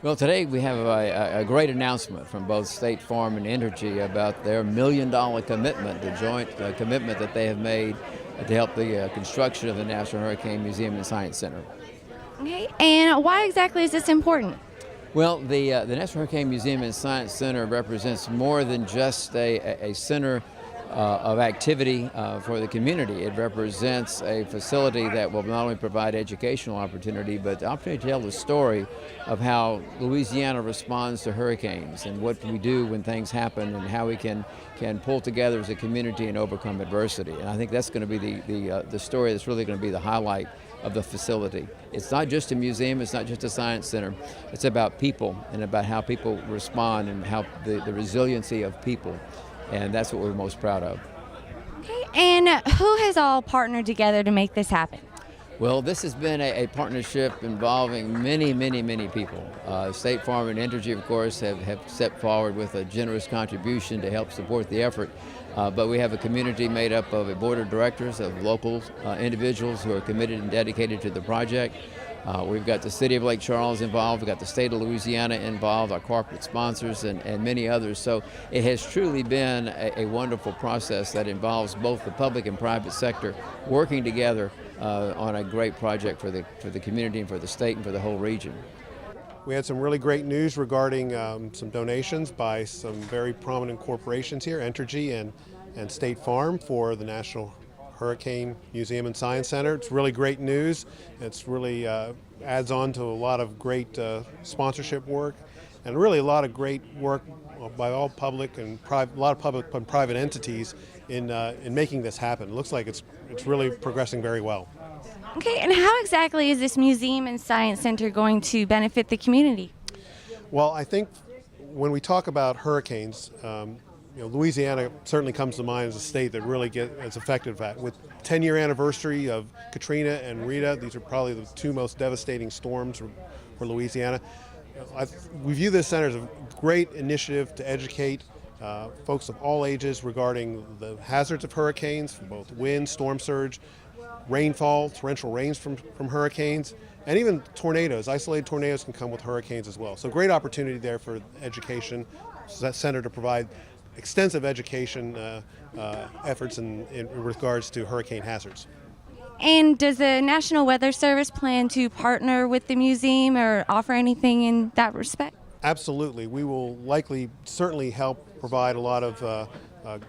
Well, today we have a great announcement from both State Farm and Entergy about their $1 million commitment, the joint commitment that they have made to help the construction of the National Hurricane Museum and Science Center. Okay, and why exactly is this important? Well, the National Hurricane Museum and Science Center represents more than just a center of activity for the community. It represents a facility that will not only provide educational opportunity, but the opportunity to tell the story of how Louisiana responds to hurricanes and what we do when things happen and how we can pull together as a community and overcome adversity. And I think that's going to be the story that's really going to be the highlight of the facility. It's not just a museum, it's not just a science center, it's about people and about how people respond and how the resiliency of people. And that's what we're most proud of. Okay, and who has all partnered together to make this happen? Well, this has been a partnership involving many people. State Farm and Entergy, of course, have stepped forward with a generous contribution to help support the effort. But we have a community made up of a board of directors of local individuals who are committed and dedicated to the project. We've got the city of Lake Charles involved, we've got the state of Louisiana involved, our corporate sponsors, and many others. So it has truly been a wonderful process that involves both the public and private sector working together on a great project for the community and for the state and for the whole region. We had some really great news regarding some donations by some very prominent corporations here, Entergy and State Farm, for the National Hurricane Museum and Science Center. It's really great news. It's really adds on to a lot of great sponsorship work and really a lot of great work by all public and a lot of public and private entities in making this happen. It looks like it's really progressing very well. Okay, and how exactly is this museum and science center going to benefit the community? Well, I think when we talk about hurricanes, Louisiana certainly comes to mind as a state that really is affected by that. With 10-year anniversary of Katrina and Rita, these are probably the two most devastating storms for Louisiana. We view this center as a great initiative to educate folks of all ages regarding the hazards of hurricanes, from both wind, storm surge, rainfall, torrential rains from hurricanes, and even tornadoes. Isolated tornadoes can come with hurricanes as well. So great opportunity there for education, that center to provide extensive education efforts in regards to hurricane hazards. And does the National Weather Service plan to partner with the museum or offer anything in that respect? Absolutely. We will certainly help provide a lot of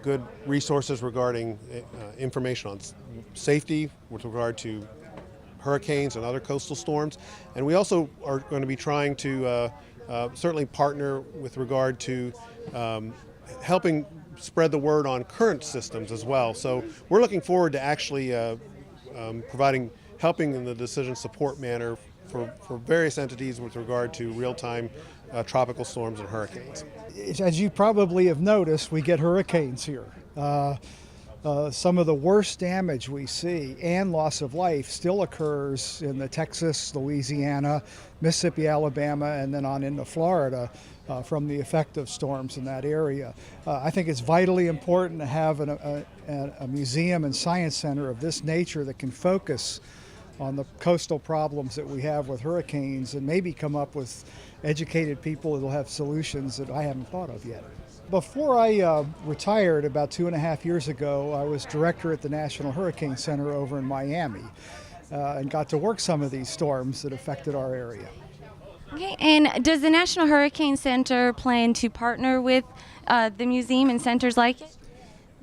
good resources regarding information on safety with regard to hurricanes and other coastal storms. And we also are going to be trying to certainly partner with regard to helping spread the word on current systems as well. So we're looking forward to actually helping in the decision support manner for various entities with regard to real-time tropical storms and hurricanes. As you probably have noticed, we get hurricanes here. Some of the worst damage we see and loss of life still occurs in the Texas, Louisiana, Mississippi, Alabama, and then on into Florida from the effect of storms in that area. I think it's vitally important to have a museum and science center of this nature that can focus on the coastal problems that we have with hurricanes and maybe come up with educated people that will have solutions that I haven't thought of yet. Before I retired about 2.5 years ago, I was director at the National Hurricane Center over in Miami and got to work some of these storms that affected our area. Okay, and does the National Hurricane Center plan to partner with the museum and centers like it?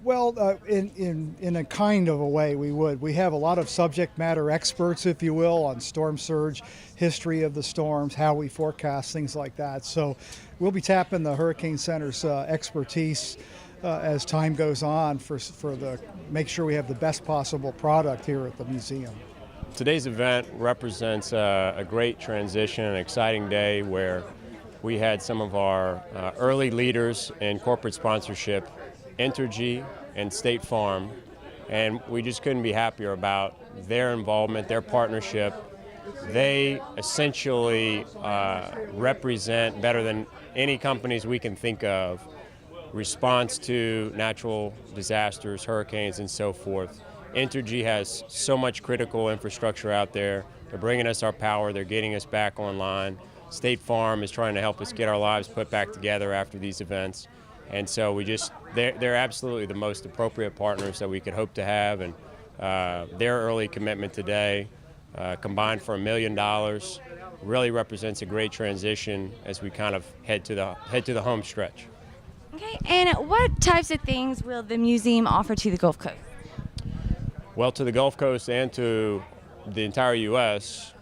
Well, in a kind of a way we would. We have a lot of subject matter experts, if you will, on storm surge, history of the storms, how we forecast, things like that. So we'll be tapping the Hurricane Center's expertise as time goes on make sure we have the best possible product here at the museum. Today's event represents a great transition, an exciting day where we had some of our early leaders in corporate sponsorship, Entergy and State Farm, and we just couldn't be happier about their involvement, their partnership. They essentially represent, better than any companies we can think of, response to natural disasters, hurricanes, and so forth. Entergy has so much critical infrastructure out there. They're bringing us our power. They're getting us back online. State Farm is trying to help us get our lives put back together after these events. And so they're absolutely the most appropriate partners that we could hope to have. And their early commitment today, combined for $1 million, really represents a great transition as we kind of head to the home stretch. Okay, and what types of things will the museum offer to the Gulf Coast? Well, to the Gulf Coast and to the entire U.S.,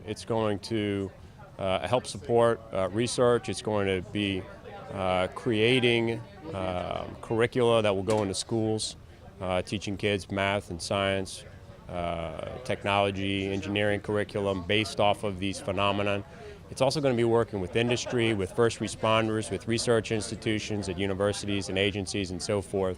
it's going to help support research. It's going to be creating curricula that will go into schools, teaching kids math and science, technology, engineering curriculum based off of these phenomena. It's also going to be working with industry, with first responders, with research institutions at universities and agencies and so forth,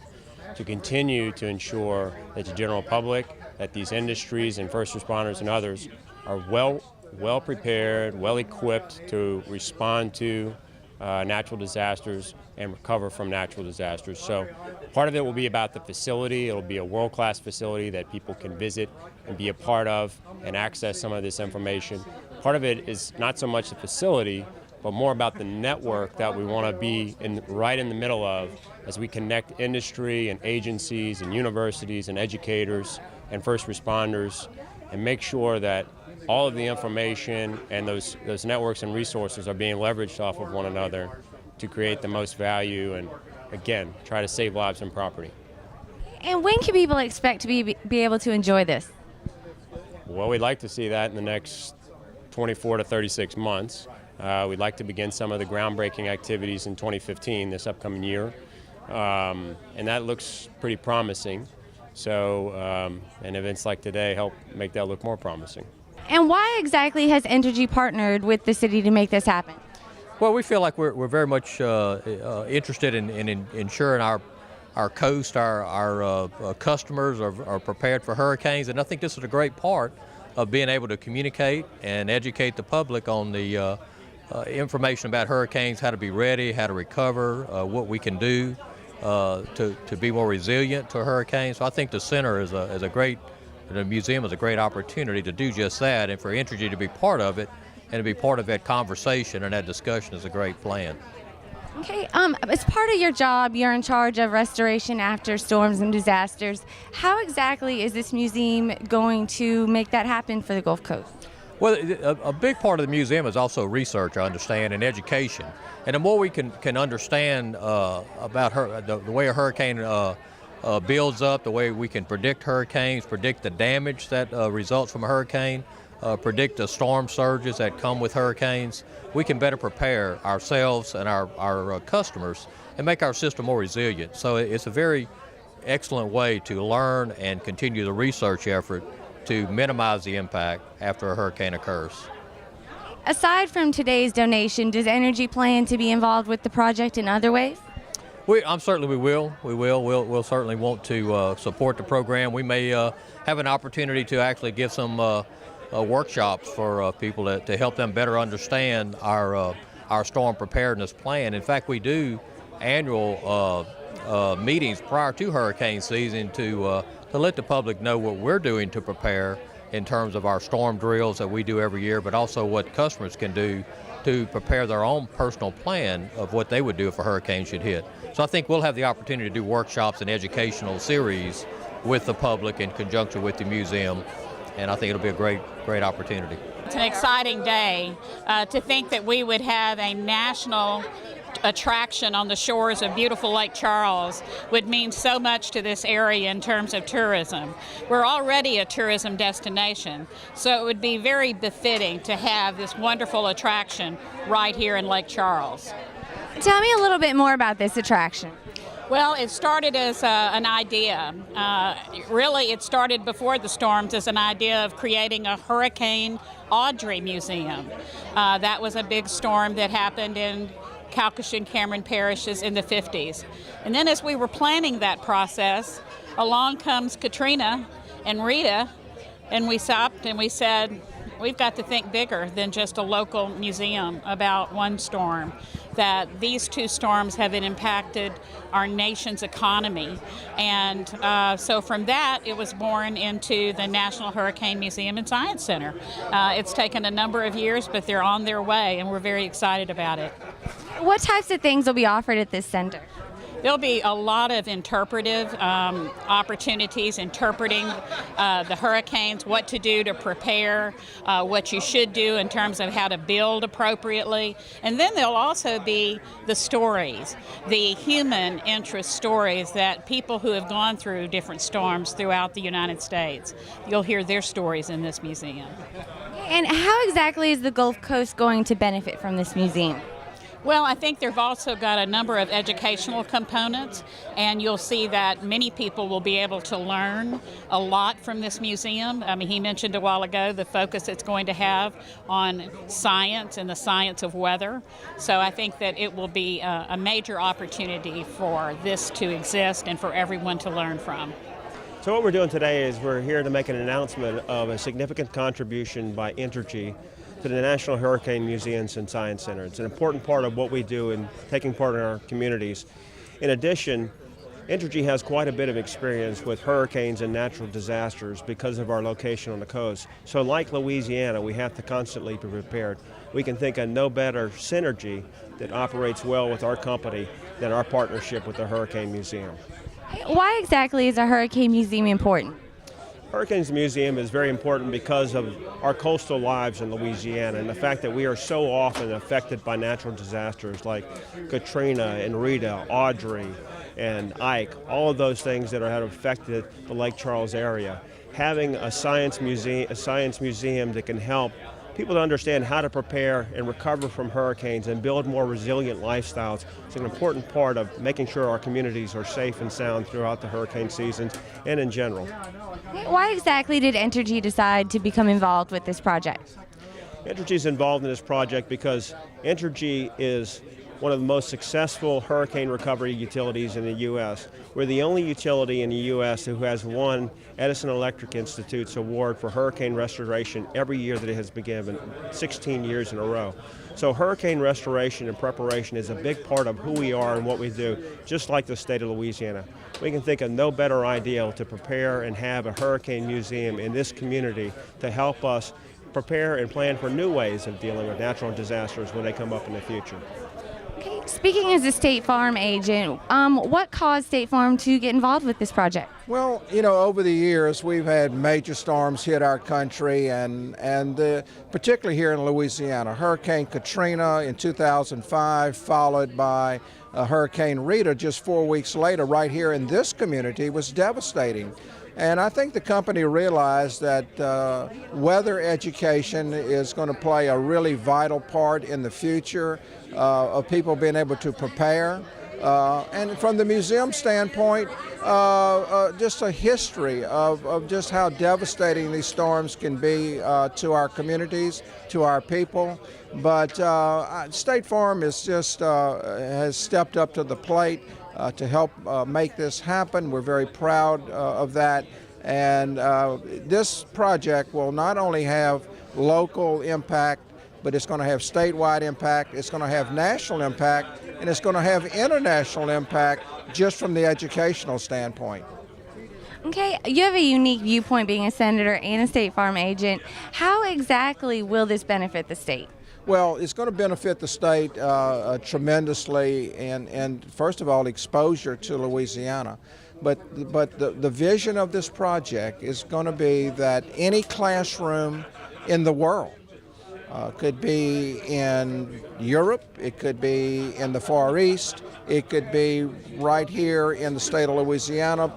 to continue to ensure that the general public, that these industries and first responders and others are well prepared, well equipped to respond to natural disasters and recover from natural disasters. So part of it will be about the facility. It'll be a world-class facility that people can visit and be a part of and access some of this information. Part of it is not so much the facility, but more about the network that we want to be right in the middle of as we connect industry and agencies and universities and educators and first responders and make sure that all of the information and those networks and resources are being leveraged off of one another to create the most value and, again, try to save lives and property. And when can people expect to be able to enjoy this? Well, we'd like to see that in the next 24 to 36 months. We'd like to begin some of the groundbreaking activities in 2015, this upcoming year, and that looks pretty promising. So, and events like today help make that look more promising. And why exactly has Entergy partnered with the city to make this happen? Well, we feel like we're very much interested in ensuring our coast, our customers are prepared for hurricanes, and I think this is a great part of being able to communicate and educate the public on the information about hurricanes, how to be ready, how to recover, what we can do to be more resilient to hurricanes. So I think the center is a great, the museum is a great opportunity to do just that, and for Entergy to be part of it and to be part of that conversation and that discussion is a great plan. Okay, as part of your job, you're in charge of restoration after storms and disasters. How exactly is this museum going to make that happen for the Gulf Coast? Well, a big part of the museum is also research, I understand, and education. And the more we can understand about the way a hurricane builds up, the way we can predict hurricanes, predict the damage that results from a hurricane, predict the storm surges that come with hurricanes, we can better prepare ourselves and our customers and make our system more resilient. So it's a very excellent way to learn and continue the research effort to minimize the impact after a hurricane occurs. Aside from today's donation, does Entergy plan to be involved with the project in other ways? Certainly we will. We'll certainly want to support the program. We may have an opportunity to actually give some workshops for people to help them better understand our storm preparedness plan. In fact, we do annual meetings prior to hurricane season to let the public know what we're doing to prepare in terms of our storm drills that we do every year, but also what customers can do to prepare their own personal plan of what they would do if a hurricane should hit. So I think we'll have the opportunity to do workshops and educational series with the public in conjunction with the museum, and I think it'll be a great opportunity. It's an exciting day to think that we would have a national attraction on the shores of beautiful Lake Charles would mean so much to this area in terms of tourism. We're already a tourism destination, so it would be very befitting to have this wonderful attraction right here in Lake Charles. Tell me a little bit more about this attraction. Well, it started as an idea. Really, it started before the storms as an idea of creating a Hurricane Audrey Museum. That was a big storm that happened in Calcasieu and Cameron parishes in the 50s. And then as we were planning that process, along comes Katrina and Rita, and we stopped and we said, we've got to think bigger than just a local museum about one storm. that these two storms have impacted our nation's economy. And so from that, it was born into the National Hurricane Museum and Science Center. It's taken a number of years, but they're on their way, and we're very excited about it. What types of things will be offered at this center? There'll be a lot of interpretive opportunities, interpreting the hurricanes, what to do to prepare, what you should do in terms of how to build appropriately. And then there'll also be the stories, the human interest stories that people who have gone through different storms throughout the United States, you'll hear their stories in this museum. And how exactly is the Gulf Coast going to benefit from this museum? Well, I think they've also got a number of educational components, and you'll see that many people will be able to learn a lot from this museum. I mean, he mentioned a while ago the focus it's going to have on science and the science of weather. So I think that it will be a major opportunity for this to exist and for everyone to learn from. So what we're doing today is we're here to make an announcement of a significant contribution by Entergy to the National Hurricane Museums and Science Center. It's an important part of what we do in taking part in our communities. In addition, Entergy has quite a bit of experience with hurricanes and natural disasters because of our location on the coast. So like Louisiana, we have to constantly be prepared. We can think of no better synergy that operates well with our company than our partnership with the Hurricane Museum. Why exactly is a hurricane museum important? Hurricanes Museum is very important because of our coastal lives in Louisiana and the fact that we are so often affected by natural disasters like Katrina and Rita, Audrey, and Ike, all of those things that have affected the Lake Charles area. Having a science museum that can help people to understand how to prepare and recover from hurricanes and build more resilient lifestyles is an important part of making sure our communities are safe and sound throughout the hurricane seasons and in general. Why exactly did Entergy decide to become involved with this project? Entergy is involved in this project because Entergy is one of the most successful hurricane recovery utilities in the U.S. We're the only utility in the U.S. who has won Edison Electric Institute's award for hurricane restoration every year that it has been given, 16 years in a row. So hurricane restoration and preparation is a big part of who we are and what we do, just like the state of Louisiana. We can think of no better idea to prepare and have a hurricane museum in this community to help us prepare and plan for new ways of dealing with natural disasters when they come up in the future. Okay, speaking as a State Farm agent, what caused State Farm to get involved with this project? Well, you know, over the years we've had major storms hit our country, and particularly here in Louisiana. Hurricane Katrina in 2005, followed by Hurricane Rita just 4 weeks later right here in this community, was devastating. And I think the company realized that weather education is going to play a really vital part in the future of people being able to prepare. And from the museum standpoint, just a history of just how devastating these storms can be to our communities, to our people. But State Farm is just has stepped up to the plate to help make this happen. We're very proud of that. And this project will not only have local impact, but it's going to have statewide impact, it's going to have national impact, and it's going to have international impact just from the educational standpoint. Okay, you have a unique viewpoint being a senator and a State Farm agent. How exactly will this benefit the state? Well, it's going to benefit the state tremendously, and first of all, exposure to Louisiana. But the vision of this project is going to be that any classroom in the world, could be in Europe, it could be in the Far East, it could be right here in the state of Louisiana,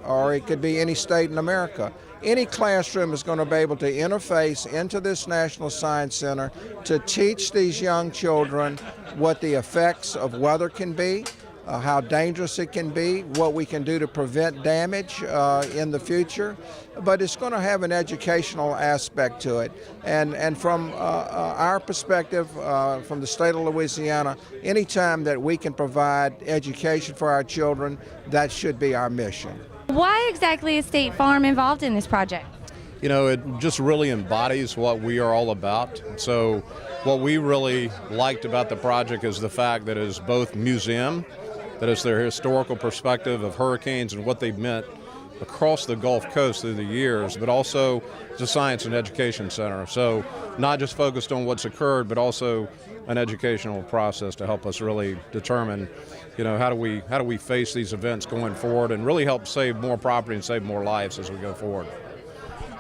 or it could be any state in America. Any classroom is going to be able to interface into this National Science Center to teach these young children what the effects of weather can be, how dangerous it can be, what we can do to prevent damage in the future. But it's going to have an educational aspect to it. And from our perspective, from the state of Louisiana, anytime that we can provide education for our children, that should be our mission. Why exactly is State Farm involved in this project? you know, it just really embodies what we are all about. So what we really liked about the project is the fact that it is both museum, that is their historical perspective of hurricanes and what they've meant across the Gulf Coast through the years, but also it's a science and education center. So not just focused on what's occurred, but also an educational process to help us really determine, you know, how do we face these events going forward and really help save more property and save more lives as we go forward.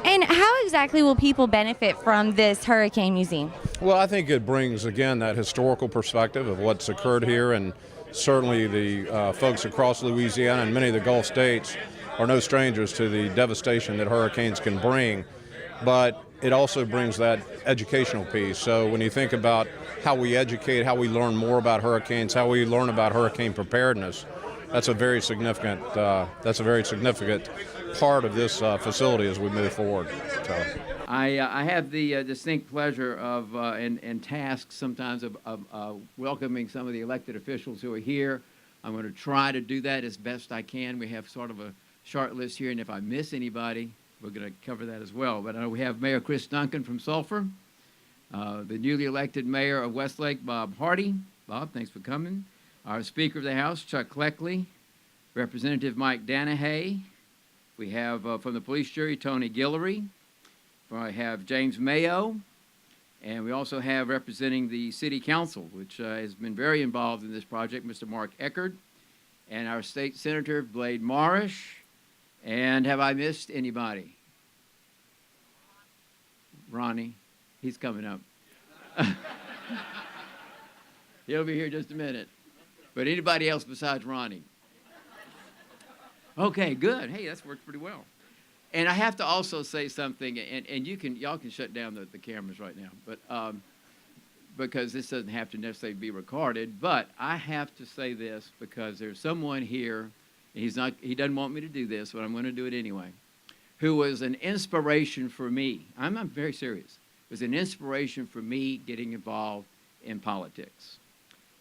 And how exactly will people benefit from this Hurricane Museum? Well, I think it brings, again, that historical perspective of what's occurred here, and certainly the folks across Louisiana and many of the Gulf states are no strangers to the devastation that hurricanes can bring, but it also brings that educational piece. So when you think about how we educate, how we learn more about hurricanes, how we learn about hurricane preparedness, that's a very significant part of this facility as we move forward. So. I have the distinct pleasure of and task sometimes of welcoming some of the elected officials who are here. I'm going to try to do that as best I can. We have sort of a short list here, and if I miss anybody, we're going to cover that as well. But we have Mayor Chris Duncan from Sulphur, the newly elected mayor of Westlake, Bob Hardy. Bob, thanks for coming. Our Speaker of the House, Chuck Cleckley, Representative Mike Danahay. We have from the police jury, Tony Guillory. I have James Mayo, and we also have representing the City Council, which has been very involved in this project, Mr. Mark Eckert, and our State Senator, Blade Marish. And have I missed anybody? Ronnie, he's coming up. He'll be here just a minute. But anybody else besides Ronnie? Okay, good. Hey, that's worked pretty well. And I have to also say something, and y'all can shut down the cameras right now, but because this doesn't have to necessarily be recorded. But I have to say this because there's someone here. He doesn't want me to do this, but I'm going to do it anyway, who was an inspiration for me. I'm very serious. It was an inspiration for me getting involved in politics.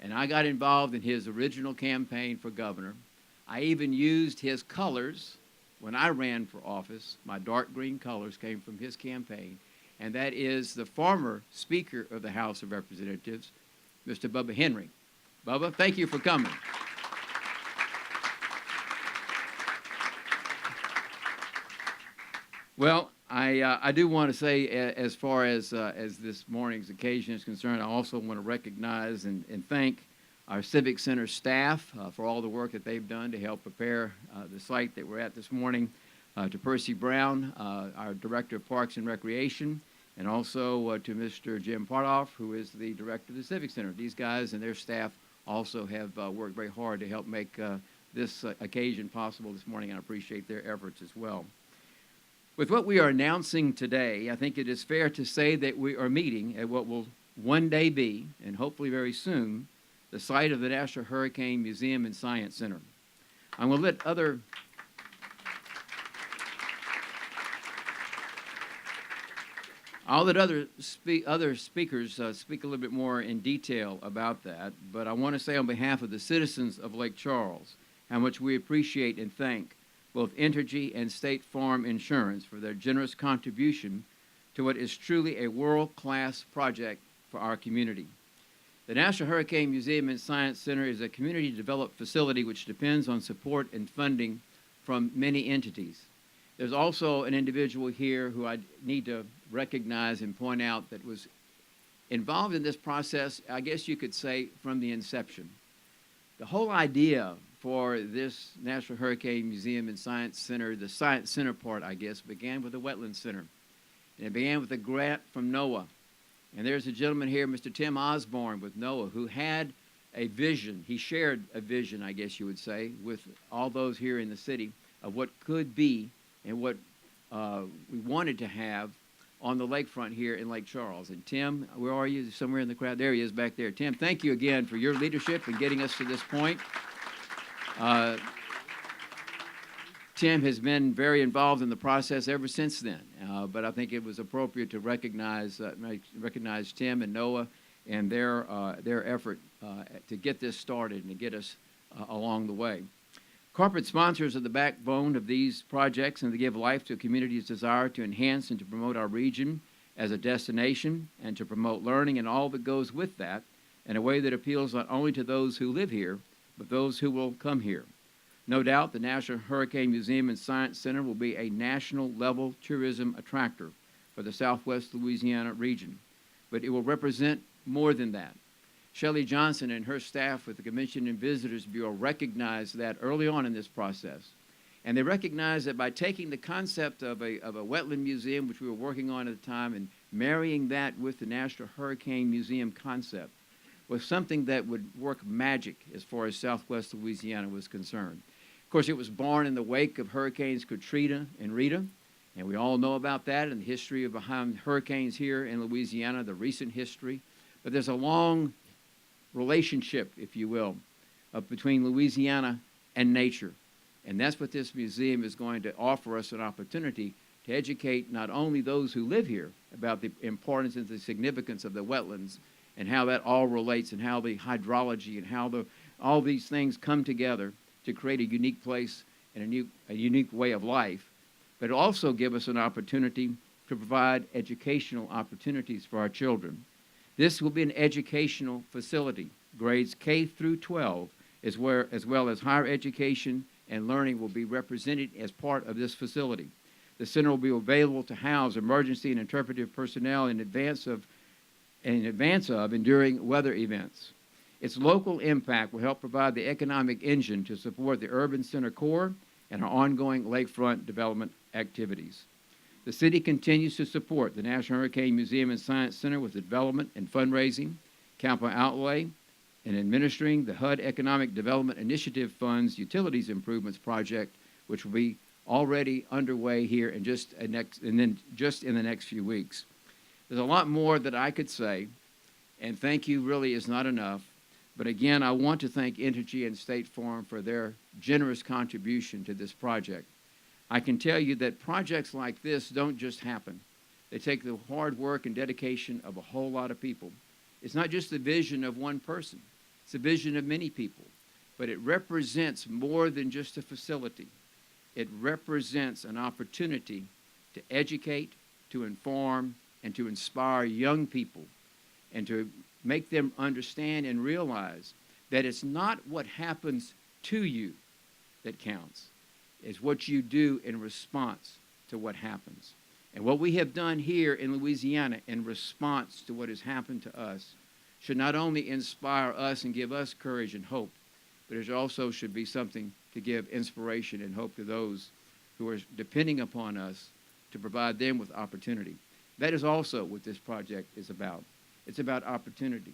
And I got involved in his original campaign for governor. I even used his colors when I ran for office. My dark green colors came from his campaign, and that is the former Speaker of the House of Representatives, Mr. Bubba Henry. Bubba, thank you for coming. Well, I do want to say, as far as this morning's occasion is concerned, I also want to recognize and thank our Civic Center staff for all the work that they've done to help prepare the site that we're at this morning, to Percy Brown, our Director of Parks and Recreation, and also to Mr. Jim Partoff, who is the Director of the Civic Center. These guys and their staff also have worked very hard to help make this occasion possible this morning, and I appreciate their efforts as well. With what we are announcing today, I think it is fair to say that we are meeting at what will one day be, and hopefully very soon, the site of the National Hurricane Museum and Science Center. I'm going to let other speakers speak a little bit more in detail about that, but I want to say on behalf of the citizens of Lake Charles how much we appreciate and thank both Entergy and State Farm Insurance for their generous contribution to what is truly a world-class project for our community. The National Hurricane Museum and Science Center is a community-developed facility which depends on support and funding from many entities. There's also an individual here who I need to recognize and point out that was involved in this process, I guess you could say, from the inception. The whole idea for this National Hurricane Museum and Science Center, the Science Center part, I guess, began with the Wetland Center. And it began with a grant from NOAA. And there's a gentleman here, Mr. Tim Osborne with NOAA, who had a vision. He shared a vision, I guess you would say, with all those here in the city of what could be and what we wanted to have on the lakefront here in Lake Charles. And Tim, where are you? Somewhere in the crowd. There he is back there. Tim, thank you again for your leadership in getting us to this point. Tim has been very involved in the process ever since then, but I think it was appropriate to recognize Tim and NOAA and their effort to get this started and to get us along the way. Corporate sponsors are the backbone of these projects, and they give life to a community's desire to enhance and to promote our region as a destination and to promote learning and all that goes with that in a way that appeals not only to those who live here, but those who will come here. No doubt the National Hurricane Museum and Science Center will be a national-level tourism attractor for the Southwest Louisiana region, but it will represent more than that. Shelley Johnson and her staff with the Convention and Visitors Bureau recognized that early on in this process. And they recognized that by taking the concept of a wetland museum, which we were working on at the time, and marrying that with the National Hurricane Museum concept, was something that would work magic as far as Southwest Louisiana was concerned. Of course, it was born in the wake of Hurricanes Katrina and Rita, and we all know about that and the history of behind hurricanes here in Louisiana, the recent history. But there's a long relationship, if you will, between Louisiana and nature. And that's what this museum is going to offer us, an opportunity to educate not only those who live here about the importance and the significance of the wetlands and how that all relates and how the hydrology and how all these things come together to create a unique place and a unique way of life, but it'll also give us an opportunity to provide educational opportunities for our children. This will be an educational facility. Grades K through 12, as well as higher education and learning will be represented as part of this facility. The center will be available to house emergency and interpretive personnel in advance of and during weather events. Its local impact will help provide the economic engine to support the urban center core and our ongoing lakefront development activities. The city continues to support the National Hurricane Museum and Science Center with the development and fundraising, capital outlay, and administering the HUD Economic Development Initiative Fund's Utilities Improvements Project, which will be already underway here in just in the next few weeks. There's a lot more that I could say, and thank you really is not enough. But again, I want to thank Entergy and State Farm for their generous contribution to this project. I can tell you that projects like this don't just happen. They take the hard work and dedication of a whole lot of people. It's not just the vision of one person. It's the vision of many people. But it represents more than just a facility. It represents an opportunity to educate, to inform, and to inspire young people and to make them understand and realize that it's not what happens to you that counts. It's what you do in response to what happens. And what we have done here in Louisiana in response to what has happened to us should not only inspire us and give us courage and hope, but it also should be something to give inspiration and hope to those who are depending upon us to provide them with opportunity. That is also what this project is about. It's about opportunity.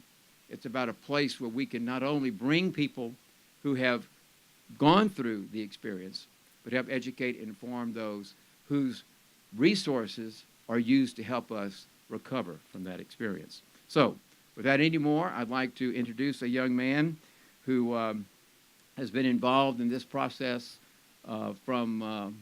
It's about a place where we can not only bring people who have gone through the experience, but help educate and inform those whose resources are used to help us recover from that experience. So, without any more, I'd like to introduce a young man who has been involved in this process from,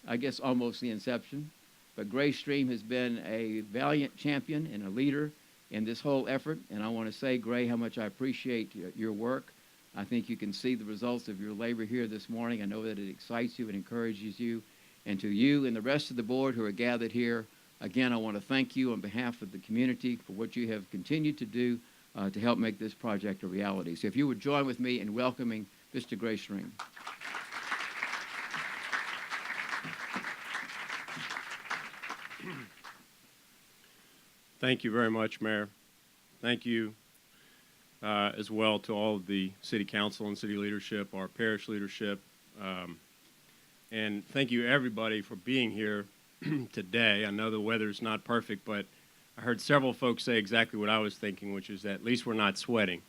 I guess, almost the inception. But Gray Stream has been a valiant champion and a leader in this whole effort, and I want to say, Gray, how much I appreciate your work. I think you can see the results of your labor here this morning. I know that it excites you and encourages you. And to you and the rest of the board who are gathered here, again, I want to thank you on behalf of the community for what you have continued to do to help make this project a reality. So if you would join with me in welcoming Mr. Gray Stream. Thank you very much, Mayor. Thank you as well to all of the City Council and City leadership, our parish leadership, and thank you everybody for being here today. I know the weather's not perfect, but I heard several folks say exactly what I was thinking, which is that at least we're not sweating,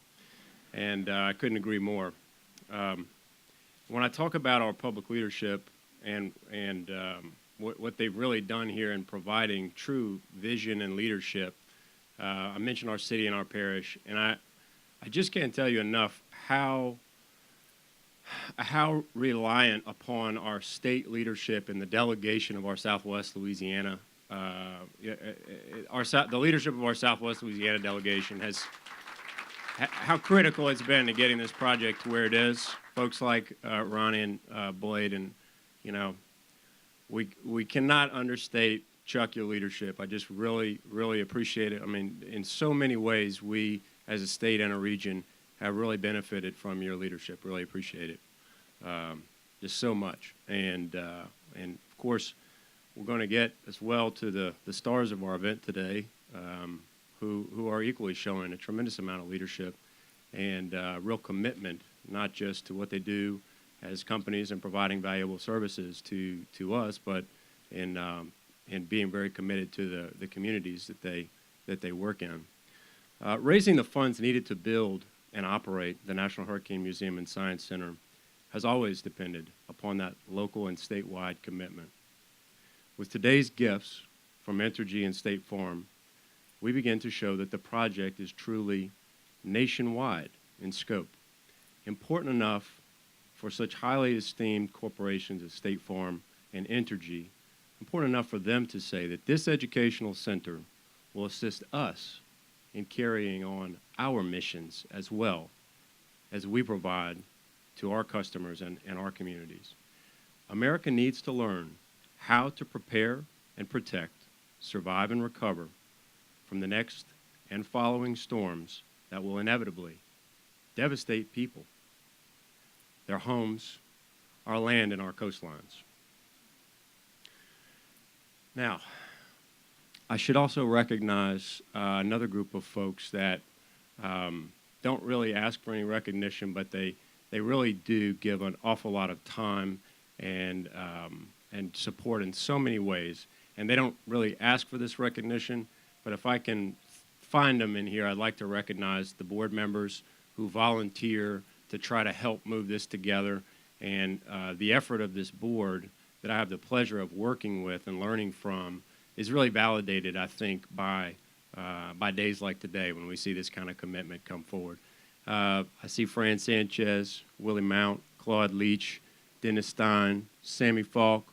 and I couldn't agree more. When I talk about our public leadership and what they've really done here in providing true vision and leadership. I mentioned our city and our parish, and I just can't tell you enough how reliant upon our state leadership and the delegation of our Southwest Louisiana, the leadership of our Southwest Louisiana delegation how critical it's been to getting this project to where it is. Folks like Ronnie and Boyd, and you know, we cannot understate, Chuck, your leadership. I just really appreciate it. I mean, in so many ways, we as a state and a region have really benefited from your leadership. Really appreciate it, just so much. And of course, we're going to get as well to the stars of our event today, who are equally showing a tremendous amount of leadership and real commitment, not just to what they do as companies and providing valuable services to us, but in being very committed to the communities that they work in. Raising the funds needed to build and operate the National Hurricane Museum and Science Center has always depended upon that local and statewide commitment. With today's gifts from Entergy and State Farm, we begin to show that the project is truly nationwide in scope, important enough for such highly esteemed corporations as State Farm and Entergy, important enough for them to say that this educational center will assist us in carrying on our missions as well as we provide to our customers and our communities. America needs to learn how to prepare and protect, survive and recover from the next and following storms that will inevitably devastate people, their homes, our land, and our coastlines. Now, I should also recognize another group of folks that don't really ask for any recognition, but they really do give an awful lot of time and support in so many ways. And they don't really ask for this recognition, but if I can find them in here, I'd like to recognize the board members who volunteer to try to help move this together, and the effort of this board that I have the pleasure of working with and learning from is really validated, I think, by days like today when we see this kind of commitment come forward. I see Fran Sanchez, Willie Mount, Claude Leach, Dennis Stein, Sammy Falk,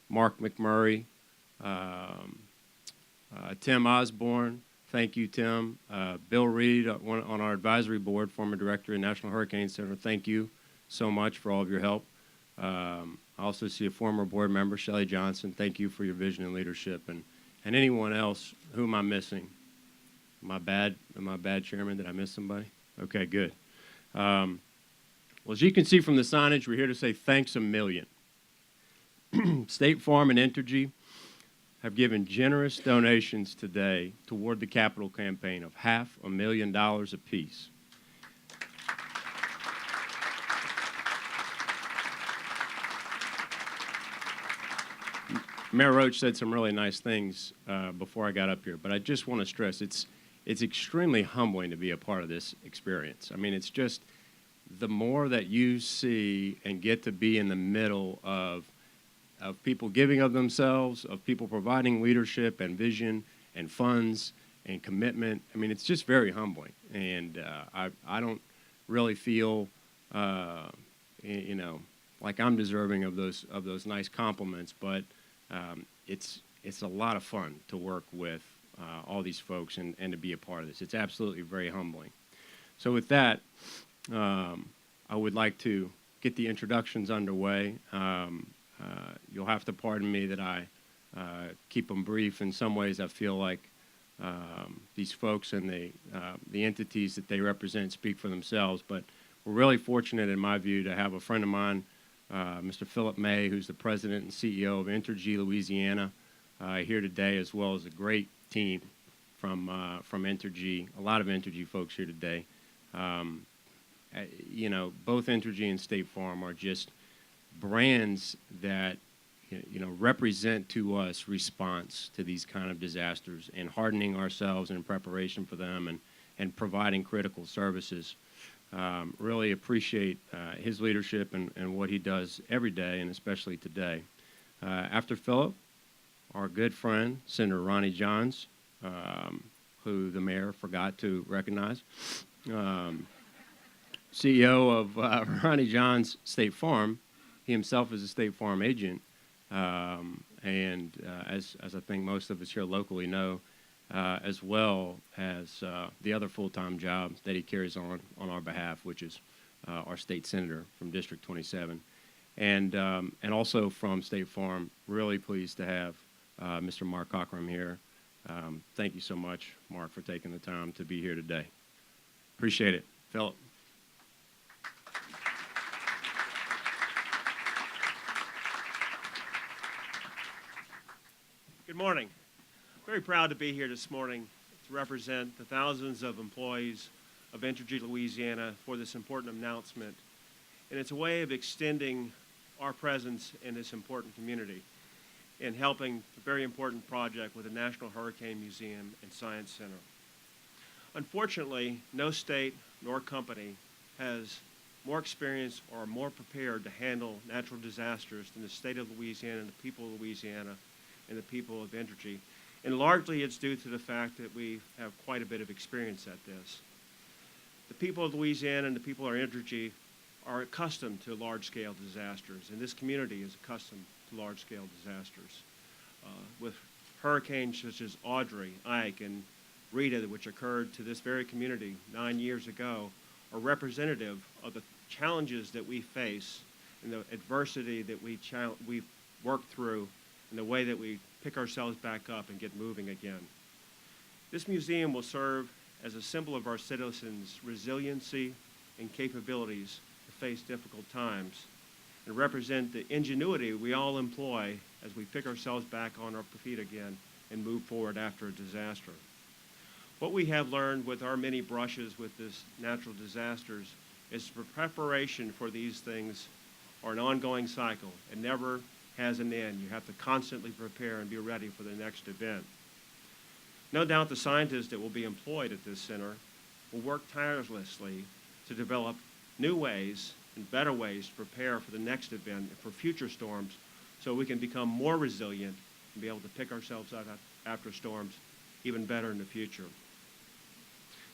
Mark McMurray, Tim Osborne. Thank you, Tim. Bill Reed on our advisory board, former director of National Hurricane Center. Thank you so much for all of your help. I also see a former board member, Shelley Johnson. Thank you for your vision and leadership. And anyone else, who am I missing? Am I bad, Chairman? Did I miss somebody? Okay, good. Well, as you can see from the signage, we're here to say thanks a million. State Farm and Entergy have given generous donations today toward the capital campaign of $500,000 apiece. Mayor Roach said some really nice things before I got up here, but I just want to stress it's extremely humbling to be a part of this experience. I mean, it's just the more that you see and get to be in the middle of people giving of themselves, of people providing leadership and vision and funds and commitment. I mean, it's just very humbling, and I don't really feel like I'm deserving of those nice compliments, but it's a lot of fun to work with all these folks and to be a part of this. It's absolutely very humbling. So with that, I would like to get the introductions underway. You'll have to pardon me that I keep them brief. In some ways, I feel like these folks and the entities that they represent speak for themselves, but we're really fortunate, in my view, to have a friend of mine, Mr. Philip May, who's the president and CEO of Entergy Louisiana, here today, as well as a great team from Entergy, a lot of Entergy folks here today. Both Entergy and State Farm are just brands that represent to us response to these kind of disasters and hardening ourselves in preparation for them and providing critical services. Really appreciate his leadership and what he does every day, and especially today. After Philip, our good friend, Senator Ronnie Johns, who the mayor forgot to recognize. CEO of Ronnie Johns State Farm. He himself is a State Farm agent, and as I think most of us here locally know, as well as the other full-time job that he carries on our behalf, which is our state senator from District 27. And also from State Farm, really pleased to have Mr. Mark Cochran here. Thank you so much, Mark, for taking the time to be here today. Appreciate it. Philip. Good morning. Very proud to be here this morning to represent the thousands of employees of Entergy Louisiana for this important announcement. And it's a way of extending our presence in this important community in helping a very important project with the National Hurricane Museum and Science Center. Unfortunately, no state nor company has more experience or more prepared to handle natural disasters than the state of Louisiana and the people of Louisiana and the people of Entergy. And largely it's due to the fact that we have quite a bit of experience at this. The people of Louisiana and the people of Entergy are accustomed to large-scale disasters, and this community is accustomed to large-scale disasters. With hurricanes such as Audrey, Ike, and Rita, which occurred to this very community 9 years ago, are representative of the challenges that we face and the adversity that we work through and the way that we pick ourselves back up and get moving again. This museum will serve as a symbol of our citizens' resiliency and capabilities to face difficult times and represent the ingenuity we all employ as we pick ourselves back on our feet again and move forward after a disaster. What we have learned with our many brushes with this natural disasters is the preparation for these things are an ongoing cycle. It never has an end. You have to constantly prepare and be ready for the next event. No doubt the scientists that will be employed at this center will work tirelessly to develop new ways and better ways to prepare for the next event and for future storms so we can become more resilient and be able to pick ourselves up after storms even better in the future.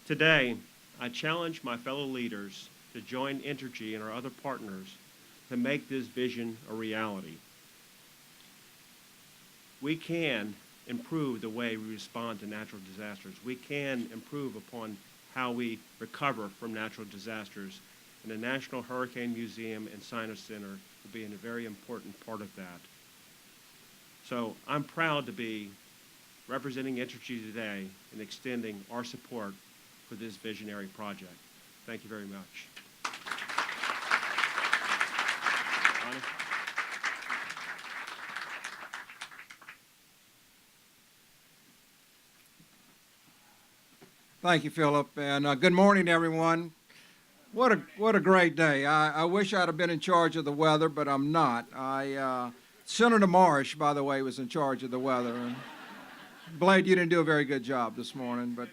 Today, I challenge my fellow leaders to join Entergy and our other partners to make this vision a reality. We can improve the way we respond to natural disasters. We can improve upon how we recover from natural disasters. And the National Hurricane Museum and Science Center will be a very important part of that. So I'm proud to be representing Entergy today and extending our support for this visionary project. Thank you very much. Bonnie? Thank you, Philip, and good morning, everyone. What a great day. I wish I'd have been in charge of the weather, but I'm not. Senator Marsh, by the way, was in charge of the weather. And Blade, you didn't do a very good job this morning, but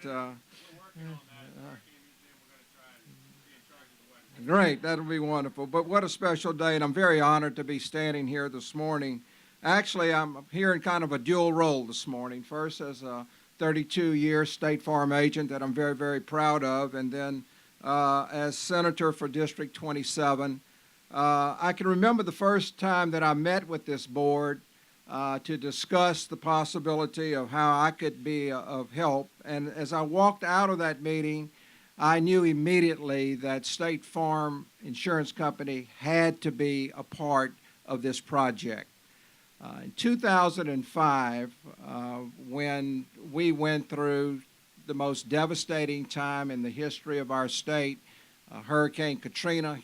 great, that'll be wonderful. But what a special day, and I'm very honored to be standing here this morning. Actually, I'm here in kind of a dual role this morning. First, as a 32-year State Farm agent that I'm very, very proud of, and then as Senator for District 27. I can remember the first time that I met with this board to discuss the possibility of how I could be of help. And as I walked out of that meeting, I knew immediately that State Farm Insurance Company had to be a part of this project. In 2005, when we went through the most devastating time in the history of our state, Hurricane Katrina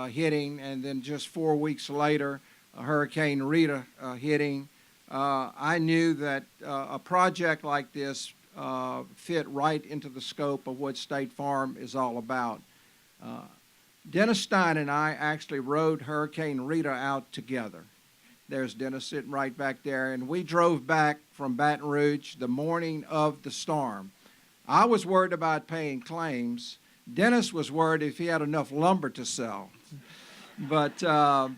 hitting, and then just 4 weeks later, Hurricane Rita hitting, I knew that a project like this fit right into the scope of what State Farm is all about. Dennis Stein and I actually rode Hurricane Rita out together. There's Dennis sitting right back there, and we drove back from Baton Rouge the morning of the storm. I was worried about paying claims. Dennis was worried if he had enough lumber to sell. But I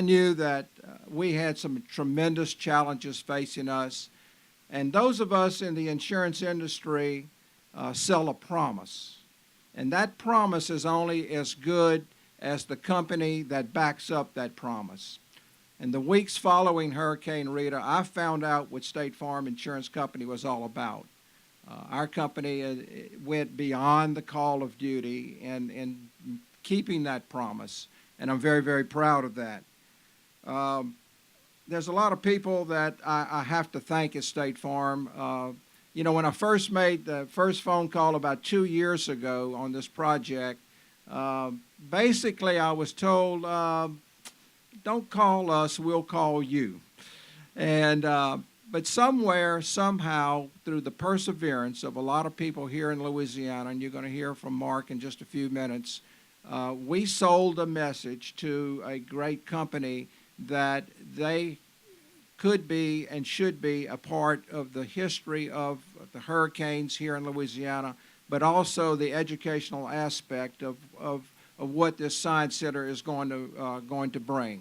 knew that we had some tremendous challenges facing us. And those of us in the insurance industry sell a promise. And that promise is only as good as the company that backs up that promise. And the weeks following Hurricane Rita, I found out what State Farm Insurance Company was all about. Our company went beyond the call of duty and keeping that promise, and I'm very, very proud of that. There's a lot of people that I have to thank at State Farm. You know, when I first made the first phone call about 2 years ago on this project, basically I was told, don't call us, we'll call you. And but somewhere, somehow, through the perseverance of a lot of people here in Louisiana, and you're going to hear from Mark in just a few minutes, we sold a message to a great company that they could be and should be a part of the history of the hurricanes here in Louisiana, but also the educational aspect of what this Science Center is going to bring.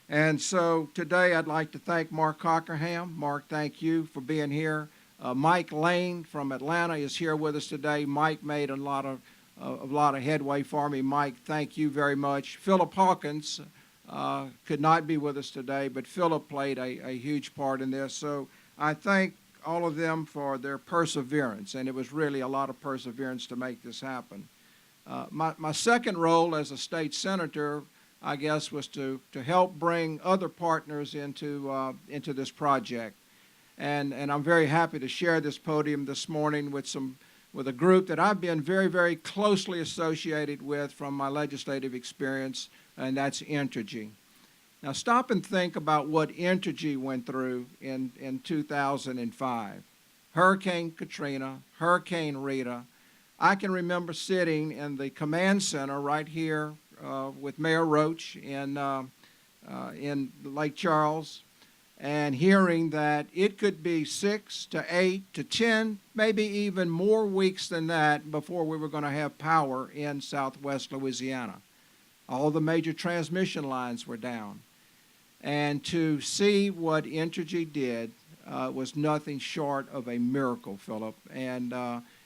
And so today I'd like to thank Mark Cockerham. Mark, thank you for being here. Mike Lane from Atlanta is here with us today. Mike made a lot of headway for me. Mike, thank you very much. Philip Hawkins could not be with us today, but Philip played a huge part in this. So I thank all of them for their perseverance, and it was really a lot of perseverance to make this happen. My second role as a state senator, I guess, was to help bring other partners into this project. And I'm very happy to share this podium this morning with a group that I've been very, very closely associated with from my legislative experience, and that's Entergy. Now stop and think about what Entergy went through in 2005. Hurricane Katrina, Hurricane Rita. I can remember sitting in the command center right here with Mayor Roach in Lake Charles and hearing that it could be 6 to 8 to 10, maybe even more weeks than that before we were going to have power in southwest Louisiana. All the major transmission lines were down. And to see what Entergy did was nothing short of a miracle, Philip. And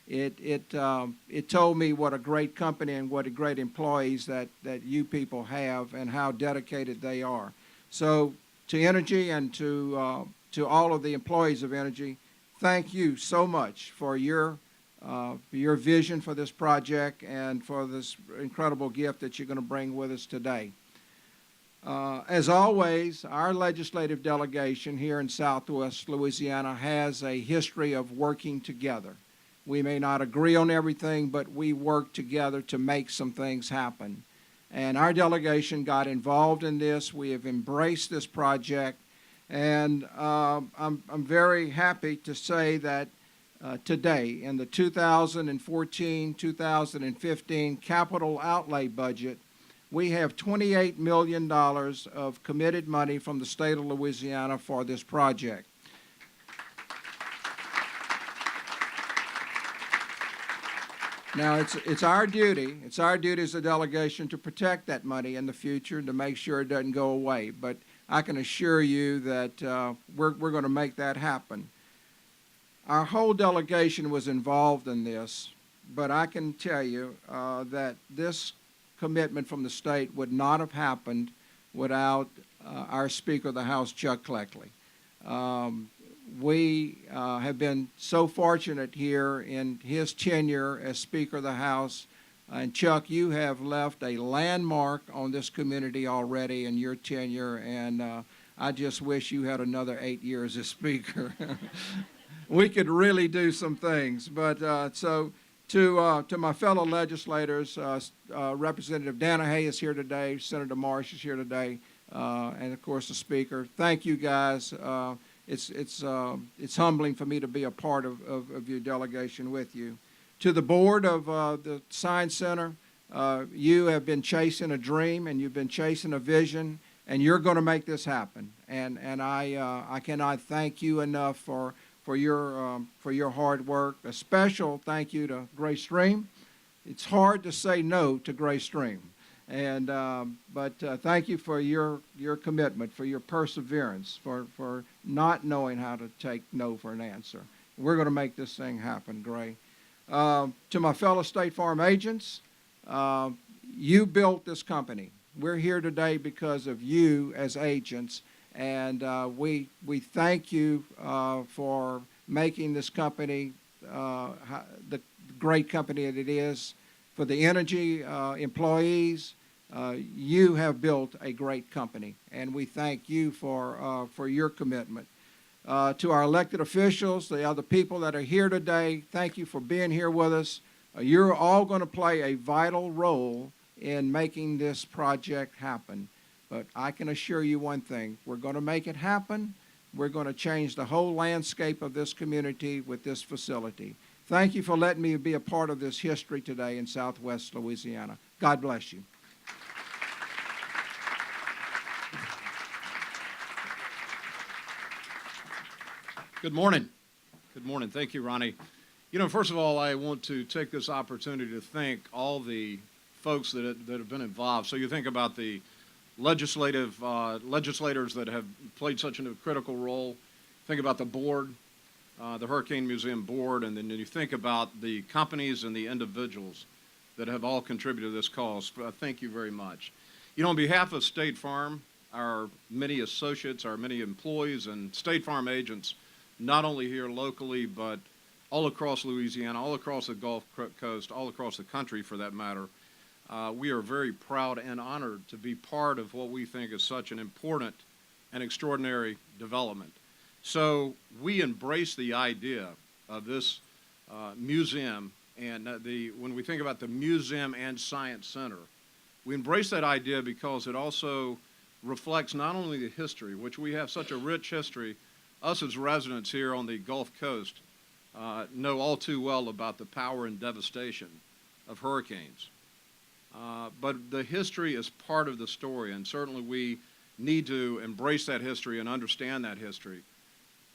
it told me what a great company and what a great employees that you people have and how dedicated they are. So to Entergy and to all of the employees of Entergy, thank you so much for your vision for this project and for this incredible gift that you're going to bring with us today. As always, our legislative delegation here in Southwest Louisiana has a history of working together. We may not agree on everything, but we work together to make some things happen. And our delegation got involved in this. We have embraced this project. And I'm very happy to say that today, in the 2014-2015 capital outlay budget, we have $28 million of committed money from the state of Louisiana for this project. Now, it's our duty as a delegation to protect that money in the future and to make sure it doesn't go away. But I can assure you that we're going to make that happen. Our whole delegation was involved in this, but I can tell you that this commitment from the state would not have happened without our Speaker of the House, Chuck Cleckley. We have been so fortunate here in his tenure as Speaker of the House. And Chuck, you have left a landmark on this community already in your tenure, and I just wish you had another 8 years as Speaker. We could really do some things. But so to my fellow legislators, Representative Danahay is here today, Senator Marsh is here today, and of course the Speaker. Thank you guys. It's humbling for me to be a part of your delegation with you. To the board of the Science Center, you have been chasing a dream and you've been chasing a vision, and you're going to make this happen. And I cannot thank you enough for your hard work. A special thank you to Grace Stream. It's hard to say no to Grace Stream. And but thank you for your commitment, for your perseverance, for not knowing how to take no for an answer. We're going to make this thing happen, Gray. To my fellow State Farm agents, you built this company. We're here today because of you as agents, and we thank you for making this company the great company that it is. For the Entergy employees, you have built a great company, and we thank you for your commitment. To our elected officials, the other people that are here today, thank you for being here with us. You're all going to play a vital role in making this project happen. But I can assure you one thing, we're going to make it happen. We're going to change the whole landscape of this community with this facility. Thank you for letting me be a part of this history today in Southwest Louisiana. God bless you. Good morning. Good morning. Thank you, Ronnie. You know, first of all, I want to take this opportunity to thank all the folks that have been involved. So you think about the legislators that have played such a critical role. Think about the board, the Hurricane Museum board, and then you think about the companies and the individuals that have all contributed to this cause. Thank you very much. You know, on behalf of State Farm, our many associates, our many employees, and State Farm agents, not only here locally, but all across Louisiana, all across the Gulf Coast, all across the country for that matter, we are very proud and honored to be part of what we think is such an important and extraordinary development. So we embrace the idea of this museum, and when we think about the Museum and Science Center, we embrace that idea because it also reflects not only the history, which we have such a rich history. Us as residents here on the Gulf Coast know all too well about the power and devastation of hurricanes. But the history is part of the story, and certainly we need to embrace that history and understand that history.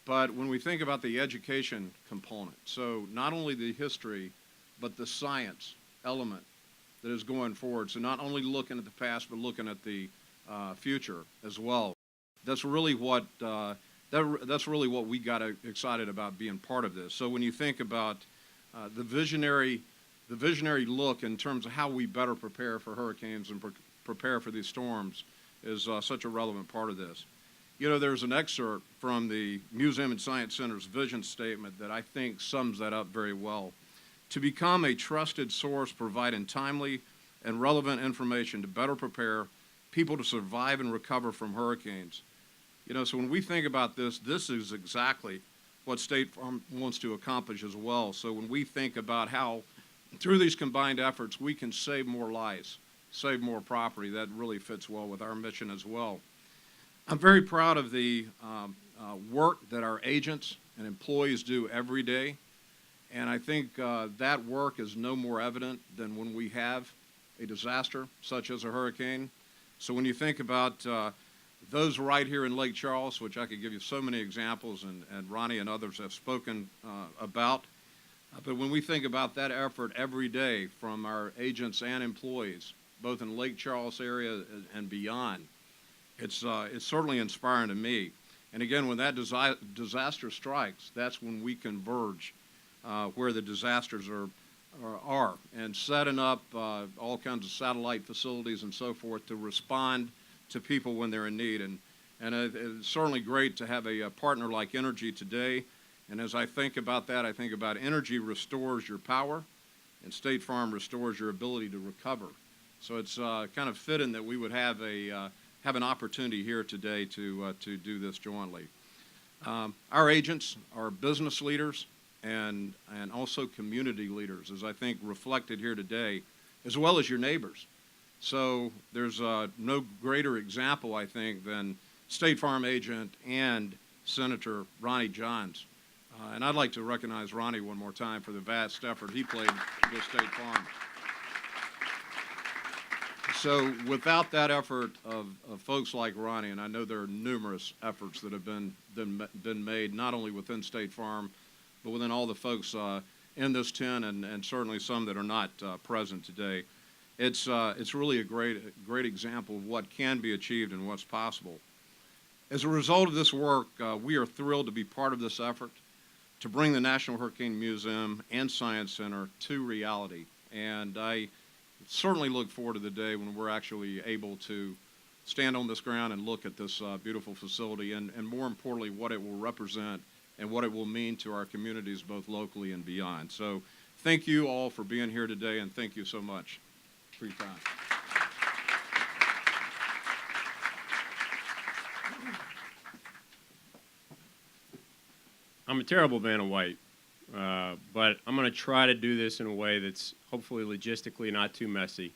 But when we think about the education component, so not only the history, but the science element that is going forward, so not only looking at the past, but looking at the future as well. That's really what that's really what we got excited about being part of this. So when you think about the visionary look in terms of how we better prepare for hurricanes and prepare for these storms is such a relevant part of this. You know, there's an excerpt from the Museum and Science Center's vision statement that I think sums that up very well. To become a trusted source providing timely and relevant information to better prepare people to survive and recover from hurricanes. You know, so when we think about this, this is exactly what State Farm wants to accomplish as well. So when we think about how, through these combined efforts, we can save more lives, save more property, that really fits well with our mission as well. I'm very proud of the work that our agents and employees do every day, and I think that work is no more evident than when we have a disaster, such as a hurricane. So when you think about those right here in Lake Charles, which I could give you so many examples, and Ronnie and others have spoken about. But when we think about that effort every day from our agents and employees, both in Lake Charles area and beyond, it's certainly inspiring to me. And again, when that disaster strikes, that's when we converge where the disasters are and setting up all kinds of satellite facilities and so forth to respond to people when they're in need. And it's certainly great to have a partner like Entergy today. And as I think about that, I think about Entergy restores your power, and State Farm restores your ability to recover. So it's kind of fitting that we would have an opportunity here today to do this jointly. Our agents are business leaders and also community leaders, as I think reflected here today, as well as your neighbors. So there's no greater example, I think, than State Farm agent and Senator Ronnie Johns. And I'd like to recognize Ronnie one more time for the vast effort he played with State Farm. So without that effort of folks like Ronnie, and I know there are numerous efforts that have been made, not only within State Farm, but within all the folks in this tent and certainly some that are not present today. It's really a great example of what can be achieved and what's possible. As a result of this work, we are thrilled to be part of this effort to bring the National Hurricane Museum and Science Center to reality. And I certainly look forward to the day when we're actually able to stand on this ground and look at this beautiful facility, and more importantly, what it will represent and what it will mean to our communities both locally and beyond. So thank you all for being here today, and thank you so much for your time. I'm a terrible Vanna White, but I'm going to try to do this in a way that's hopefully logistically not too messy.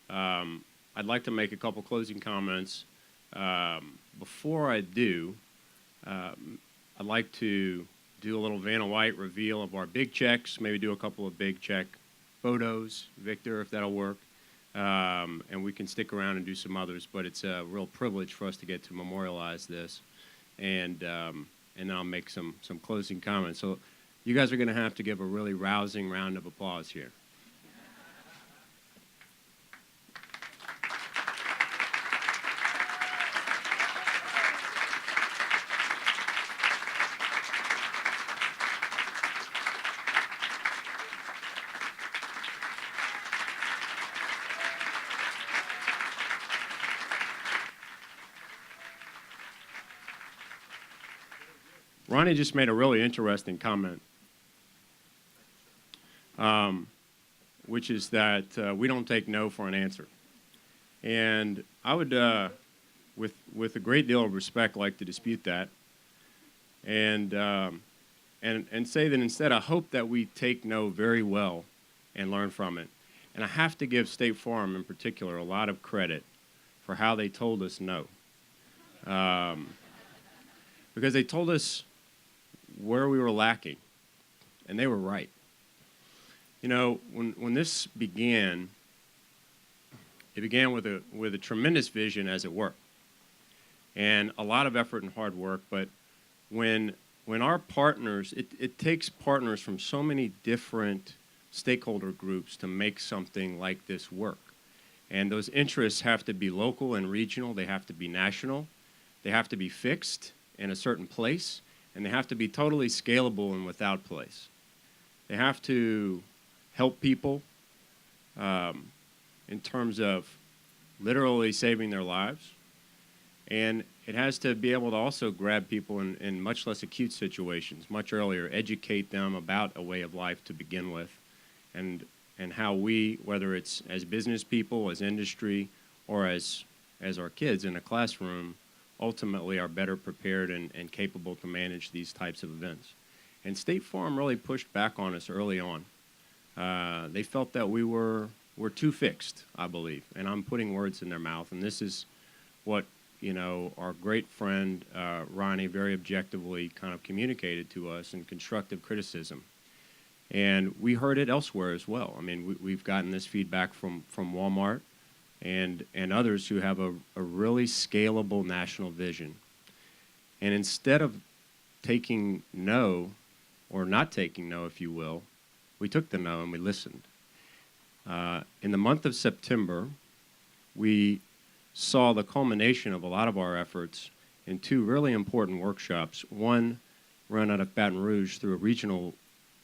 I'd like to make a couple closing comments. Before I do, I'd like to do a little Vanna White reveal of our big checks, maybe do a couple of big check photos, Victor, if that'll work. And we can stick around and do some others, but it's a real privilege for us to get to memorialize this. And then I'll make some closing comments. So you guys are going to have to give a really rousing round of applause here. Ronnie just made a really interesting comment, which is that we don't take no for an answer. And I would, with a great deal of respect, like to dispute that, and say that instead I hope that we take no very well and learn from it. And I have to give State Farm in particular a lot of credit for how they told us no. Because they told us where we were lacking, and they were right. You know, when this began, it began with a tremendous vision, as it were, and a lot of effort and hard work. But when our partners, it takes partners from so many different stakeholder groups to make something like this work, and those interests have to be local and regional. They have to be national. They have to be fixed in a certain place. And they have to be totally scalable and without place. They have to help people in terms of literally saving their lives. And it has to be able to also grab people in much less acute situations, much earlier, educate them about a way of life to begin with, and how we, whether it's as business people, as industry, or as our kids in a classroom, ultimately are better prepared and capable to manage these types of events. And State Farm really pushed back on us early on. They felt that we were too fixed, I believe, and I'm putting words in their mouth. And this is what, you know, our great friend Ronnie very objectively kind of communicated to us in constructive criticism. And we heard it elsewhere as well. I mean, we've gotten this feedback from Walmart and others who have a really scalable national vision. And instead of taking no, or not taking no, if you will, we took the no and we listened. In the month of September, we saw the culmination of a lot of our efforts in two really important workshops, one run out of Baton Rouge through a regional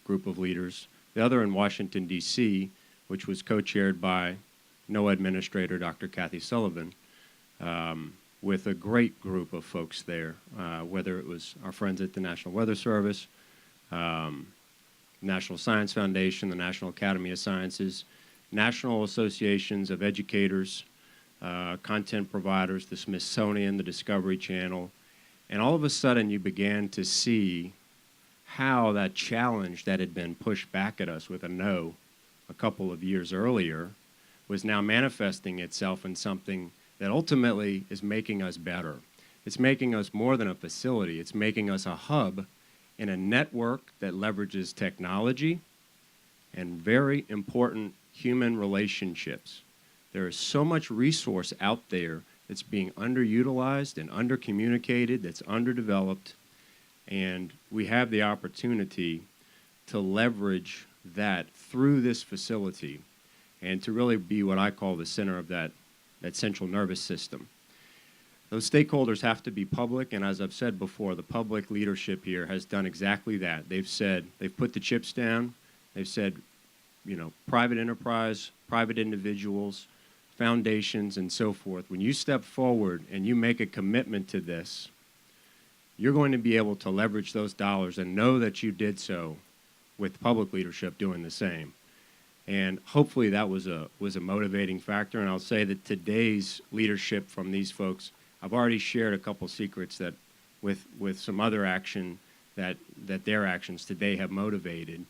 group of leaders, the other in Washington, D.C., which was co-chaired by NOAA Administrator Dr. Kathy Sullivan, with a great group of folks there, whether it was our friends at the National Weather Service, National Science Foundation, the National Academy of Sciences, national associations of educators, content providers, the Smithsonian, the Discovery Channel, and all of a sudden you began to see how that challenge that had been pushed back at us with a no a couple of years earlier was now manifesting itself in something that ultimately is making us better. It's making us more than a facility. It's making us a hub in a network that leverages technology and very important human relationships. There is so much resource out there that's being underutilized and undercommunicated, that's underdeveloped, and we have the opportunity to leverage that through this facility and to really be what I call the center of that central nervous system. Those stakeholders have to be public, and as I've said before, the public leadership here has done exactly that. They've put the chips down. They've said, private enterprise, private individuals, foundations, and so forth. When you step forward and you make a commitment to this, you're going to be able to leverage those dollars and know that you did so with public leadership doing the same. And hopefully that was a motivating factor. And I'll say that today's leadership from these folks, I've already shared a couple secrets that with some other action that their actions today have motivated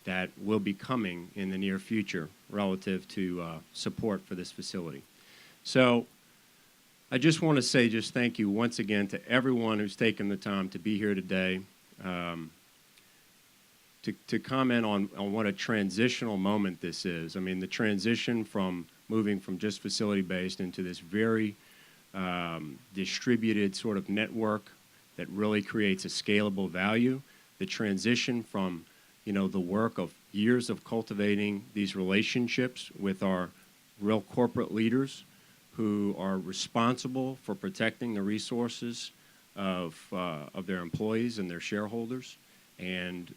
that will be coming in the near future relative to support for this facility. So I just want to say just thank you once again to everyone who's taken the time to be here today, to comment on what a transitional moment this is. I mean, the transition from moving from just facility-based into this very distributed sort of network that really creates a scalable value, the transition from the work of years of cultivating these relationships with our real corporate leaders who are responsible for protecting the resources of their employees and their shareholders, and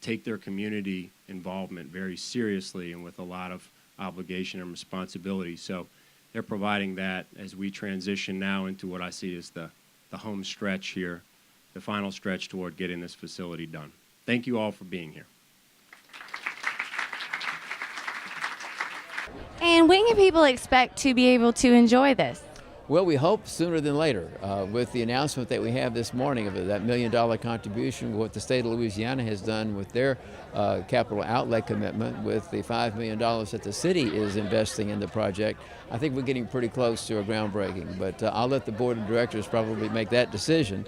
take their community involvement very seriously and with a lot of obligation and responsibility. So they're providing that as we transition now into what I see as the home stretch here, the final stretch toward getting this facility done. Thank you all for being here. And when can people expect to be able to enjoy this? Well, we hope sooner than later. With the announcement that we have this morning of that $1 million contribution, what the state of Louisiana has done with their capital outlay commitment, with the $5 million that the city is investing in the project, I think we're getting pretty close to a groundbreaking. But I'll let the board of directors probably make that decision.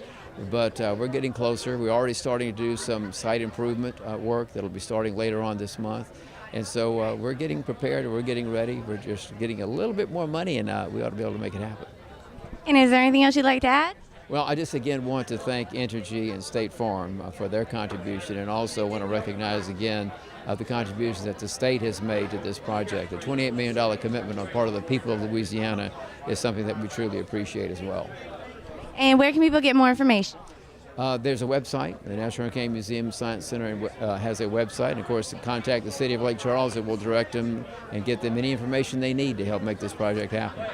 But we're getting closer. We're already starting to do some site improvement work that'll be starting later on this month. And so we're getting prepared and we're getting ready. We're just getting a little bit more money, and we ought to be able to make it happen. And is there anything else you'd like to add? Well, I just again want to thank Entergy and State Farm for their contribution, and also want to recognize again the contributions that the state has made to this project. The $28 million commitment on part of the people of Louisiana is something that we truly appreciate as well. And where can people get more information? There's a website. The National Hurricane Museum Science Center has a website. And of course, contact the City of Lake Charles, and we'll direct them and get them any information they need to help make this project happen.